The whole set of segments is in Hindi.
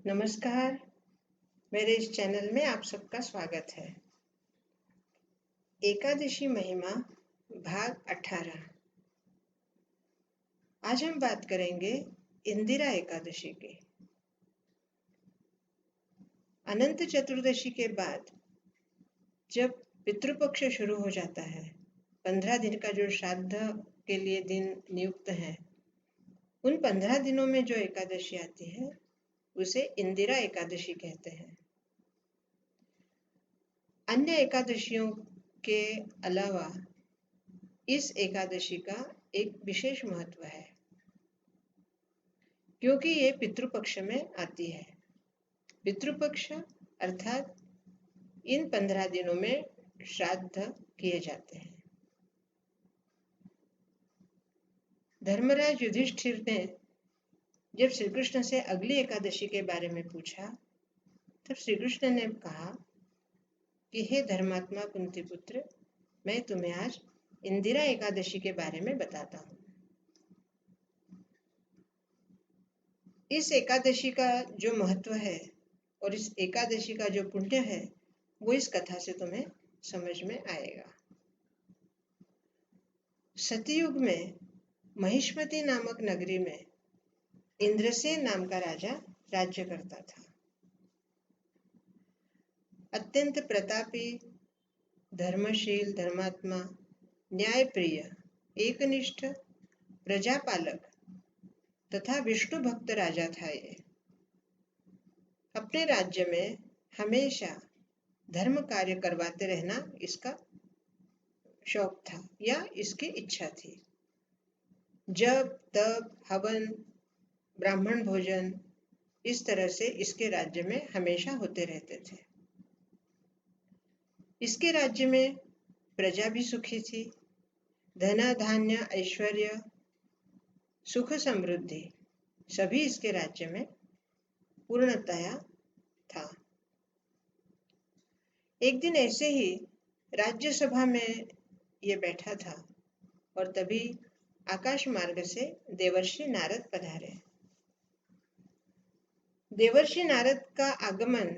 नमस्कार, मेरे इस चैनल में आप सबका स्वागत है। एकादशी महिमा भाग 18। आज हम बात करेंगे इंदिरा एकादशी की। अनंत चतुर्दशी के बाद जब पितृपक्ष शुरू हो जाता है, 15 दिन का जो श्राद्ध के लिए दिन नियुक्त है, उन 15 दिनों में जो एकादशी आती है उसे इंदिरा एकादशी कहते हैं। अन्य एकादशियों के अलावा इस एकादशी का एक विशेष महत्व है, क्योंकि ये पितृपक्ष में आती है। पितृपक्ष अर्थात इन 15 दिनों में श्राद्ध किए जाते हैं। धर्मराज युधिष्ठिर ने जब श्री कृष्ण से अगली एकादशी के बारे में पूछा, तब श्री कृष्ण ने कहा कि हे धर्मात्मा कुंती पुत्र, मैं तुम्हें आज इंदिरा एकादशी के बारे में बताता हूँ। इस एकादशी का जो महत्व है और इस एकादशी का जो पुण्य है, वो इस कथा से तुम्हें समझ में आएगा। सतयुग में महिष्मती नामक नगरी में इंद्रसेन नाम का राजा राज्य करता था। अत्यंत प्रतापी, धर्मशील, धर्मात्मा, न्यायप्रिय, एकनिष्ठ, प्रजापालक तथा विष्णु भक्त राजा था। ये अपने राज्य में हमेशा धर्म कार्य करवाते रहना इसका शौक था या इसकी इच्छा थी। जप, तप, हवन, ब्राह्मण भोजन, इस तरह से इसके राज्य में हमेशा होते रहते थे। इसके राज्य में प्रजा भी सुखी थी। धन धान्य, ऐश्वर्य, सुख समृद्धि सभी इसके राज्य में पूर्णतया था। एक दिन ऐसे ही राज्यसभा में ये बैठा था और तभी आकाश मार्ग से देवर्षि नारद पधारे। देवर्षि नारद का आगमन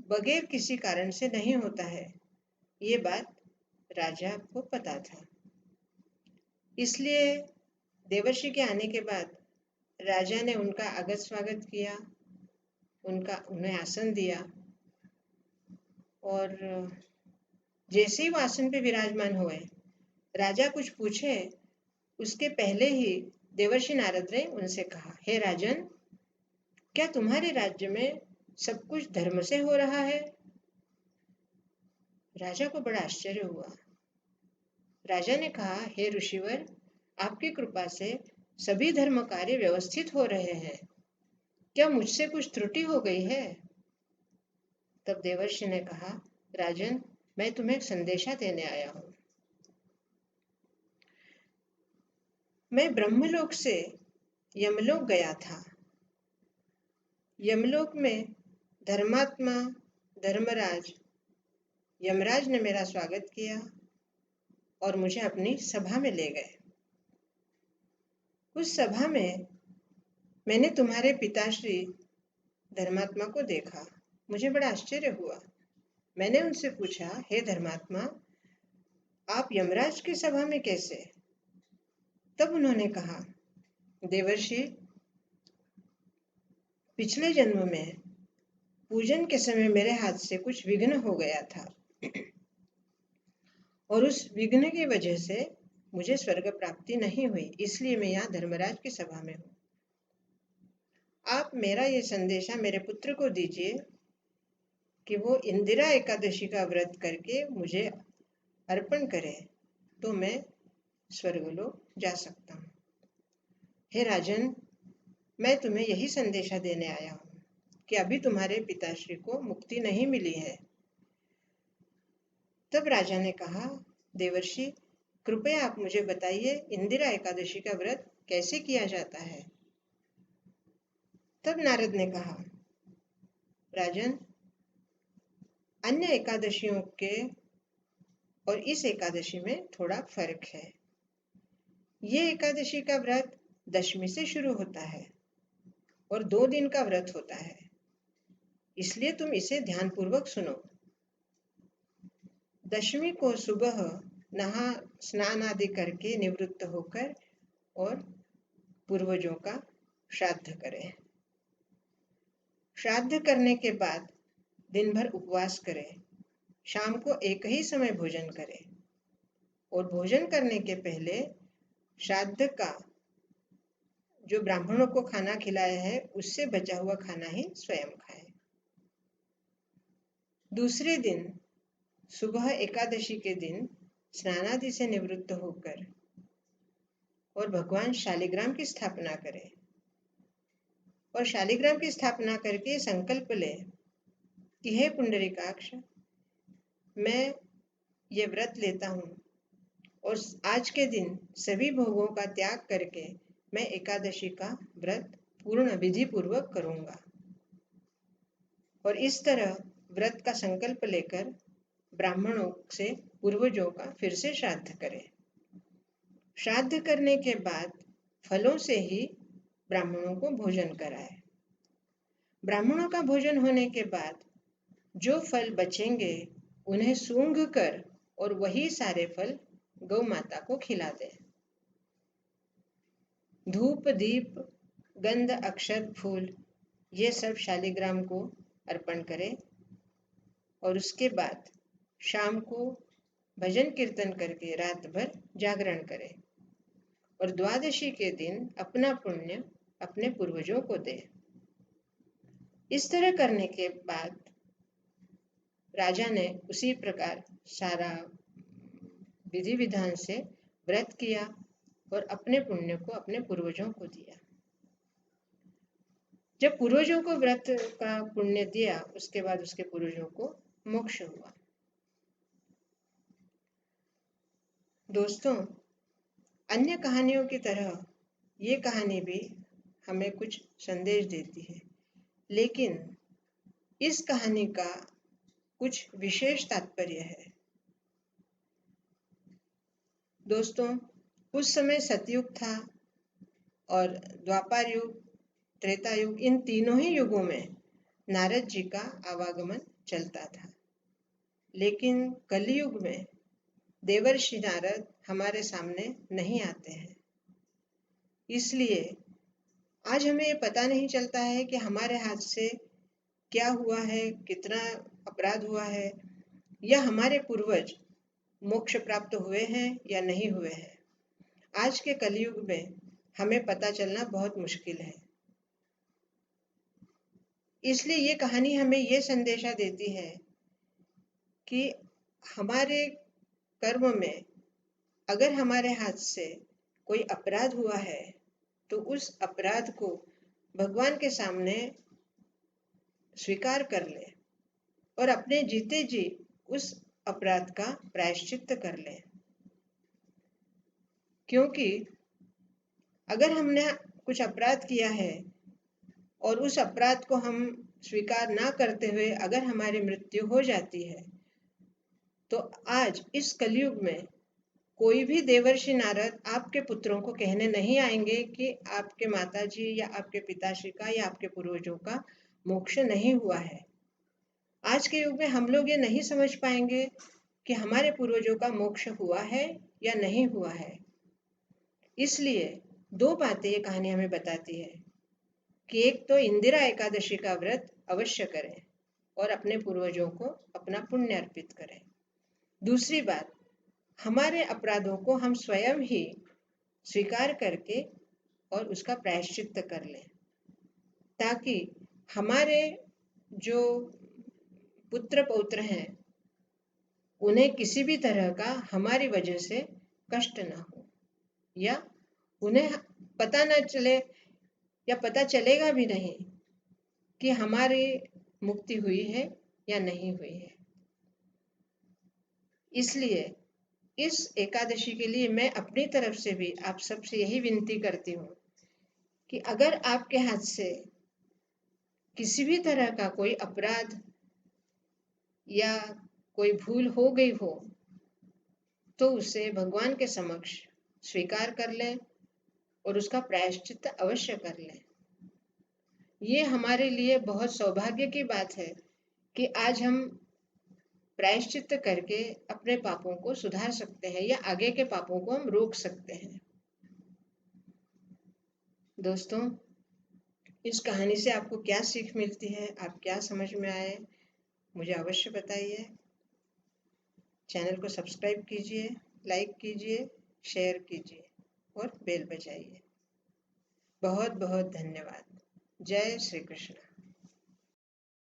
बगैर किसी कारण से नहीं होता है, ये बात राजा को पता था। इसलिए देवर्षि के आने के बाद राजा ने उनका आगत स्वागत किया, उन्हें आसन दिया और जैसे ही वो आसन पे विराजमान हुए, राजा कुछ पूछे उसके पहले ही देवर्षि नारद ने उनसे कहा, हे राजन, क्या तुम्हारे राज्य में सब कुछ धर्म से हो रहा है? राजा को बड़ा आश्चर्य हुआ। राजा ने कहा, हे ऋषिवर, आपकी कृपा से सभी धर्म कार्य व्यवस्थित हो रहे हैं। क्या मुझसे कुछ त्रुटि हो गई है? तब देवर्षि ने कहा, राजन, मैं तुम्हें एक संदेशा देने आया हूँ। मैं ब्रह्मलोक से यमलोक गया था। यमलोक में धर्मात्मा धर्मराज यमराज ने मेरा स्वागत किया और मुझे अपनी सभा में ले गए। उस सभा में मैंने तुम्हारे पिताश्री धर्मात्मा को देखा। मुझे बड़ा आश्चर्य हुआ। मैंने उनसे पूछा, हे धर्मात्मा, आप यमराज की सभा में कैसे? तब उन्होंने कहा, देवर्षि, पिछले जन्म में पूजन के समय मेरे हाथ से कुछ विघ्न हो गया था और उस विघ्न की वजह से मुझे स्वर्ग प्राप्ति नहीं हुई, इसलिए मैं यहाँ धर्मराज की सभा में हूँ। आप मेरा ये संदेशा मेरे पुत्र को दीजिए कि वो इंदिरा एकादशी का व्रत करके मुझे अर्पण करे, तो मैं स्वर्गलोक जा सकता हूँ। हे राजन, मैं तुम्हें यही संदेशा देने आया हूँ कि अभी तुम्हारे पिताश्री को मुक्ति नहीं मिली है। तब राजा ने कहा, देवर्षि, कृपया आप मुझे बताइए, इंदिरा एकादशी का व्रत कैसे किया जाता है? तब नारद ने कहा, राजन, अन्य एकादशियों के और इस एकादशी में थोड़ा फर्क है। ये एकादशी का व्रत दशमी से शुरू होता है और 2 दिन का व्रत होता है, इसलिए तुम इसे ध्यानपूर्वक सुनो। दशमी को सुबह नहा स्नान आदि करके निवृत्त होकर और पूर्वजों का श्राद्ध करें। श्राद्ध करने के बाद दिन भर उपवास करें। शाम को एक ही समय भोजन करें और भोजन करने के पहले श्राद्ध का जो ब्राह्मणों को खाना खिलाया है उससे बचा हुआ खाना ही स्वयं खाएं। दूसरे दिन सुबह एकादशी के दिन स्नानादि से निवृत्त होकर और भगवान शालिग्राम की स्थापना करें और शालिग्राम की स्थापना करके संकल्प ले कि हे पुंडरीकाक्ष, मैं ये व्रत लेता हूँ और आज के दिन सभी भोगों का त्याग करके मैं एकादशी का व्रत पूर्ण विधि पूर्वक करूँगा। और इस तरह व्रत का संकल्प लेकर ब्राह्मणों से पूर्वजों का फिर से श्राद्ध करें। श्राद्ध करने के बाद फलों से ही ब्राह्मणों को भोजन कराए। ब्राह्मणों का भोजन होने के बाद जो फल बचेंगे उन्हें सूंघ कर और वही सारे फल गौ माता को खिला दें। धूप, दीप, गंध, अक्षत, फूल ये सब शालिग्राम को अर्पण करें और उसके बाद शाम को भजन कीर्तन करके रात भर जागरण करें और द्वादशी के दिन अपना पुण्य अपने पूर्वजों को दे। इस तरह करने के बाद राजा ने उसी प्रकार सारा विधि विधान से व्रत किया और अपने पुण्य को अपने पूर्वजों को दिया। जब पूर्वजों को व्रत का पुण्य दिया उसके बाद उसके पूर्वजों को मोक्ष हुआ। दोस्तों, अन्य कहानियों की तरह ये कहानी भी हमें कुछ संदेश देती है, लेकिन इस कहानी का कुछ विशेष तात्पर्य है। दोस्तों, उस समय सतयुग था और द्वापर युग, त्रेता युग, इन तीनों ही युगों में नारद जी का आवागमन चलता था। लेकिन कलयुग में देवर्षि नारद हमारे सामने नहीं आते हैं। इसलिए आज हमें ये पता नहीं चलता है कि हमारे हाथ से क्या हुआ है, कितना अपराध हुआ है, या हमारे पूर्वज मोक्ष प्राप्त हुए हैं या नहीं हुए हैं। आज के कलयुग में हमें पता चलना बहुत मुश्किल है। इसलिए ये कहानी हमें ये संदेशा देती है कि हमारे कर्म में अगर हमारे हाथ से कोई अपराध हुआ है तो उस अपराध को भगवान के सामने स्वीकार कर ले और अपने जीते जी उस अपराध का प्रायश्चित्त कर ले। क्योंकि अगर हमने कुछ अपराध किया है और उस अपराध को हम स्वीकार ना करते हुए अगर हमारी मृत्यु हो जाती है तो आज इस कलयुग में कोई भी देवर्षि नारद आपके पुत्रों को कहने नहीं आएंगे कि आपके माताजी या आपके पिताश्री का या आपके पूर्वजों का मोक्ष नहीं हुआ है। आज के युग में हम लोग ये नहीं समझ पाएंगे कि हमारे पूर्वजों का मोक्ष हुआ है या नहीं हुआ है। इसलिए 2 बातें ये कहानी हमें बताती है कि एक तो इंदिरा एकादशी का व्रत अवश्य करें और अपने पूर्वजों को अपना पुण्य अर्पित करें। दूसरी बात, हमारे अपराधों को हम स्वयं ही स्वीकार करके और उसका प्रायश्चित्त कर लें, ताकि हमारे जो पुत्र पौत्र हैं उन्हें किसी भी तरह का हमारी वजह से कष्ट ना हो, या उन्हें पता ना चले या पता चलेगा भी नहीं कि हमारी मुक्ति हुई है या नहीं हुई है। इसलिए इस एकादशी के लिए मैं अपनी तरफ से भी आप सबसे यही विनती करती हूँ कि अगर आपके हाथ से किसी भी तरह का कोई अपराध या कोई भूल हो गई हो तो उसे भगवान के समक्ष स्वीकार कर लें और उसका प्रायश्चित्त अवश्य कर लें। ये हमारे लिए बहुत सौभाग्य की बात है कि आज हम प्रायश्चित करके अपने पापों को सुधार सकते हैं या आगे के पापों को हम रोक सकते हैं। दोस्तों, इस कहानी से आपको क्या सीख मिलती है, आप क्या समझ में आए, मुझे अवश्य बताइए। चैनल को सब्सक्राइब कीजिए, लाइक कीजिए, शेयर कीजिए और बेल बजाइए। बहुत बहुत धन्यवाद। जय श्री कृष्ण।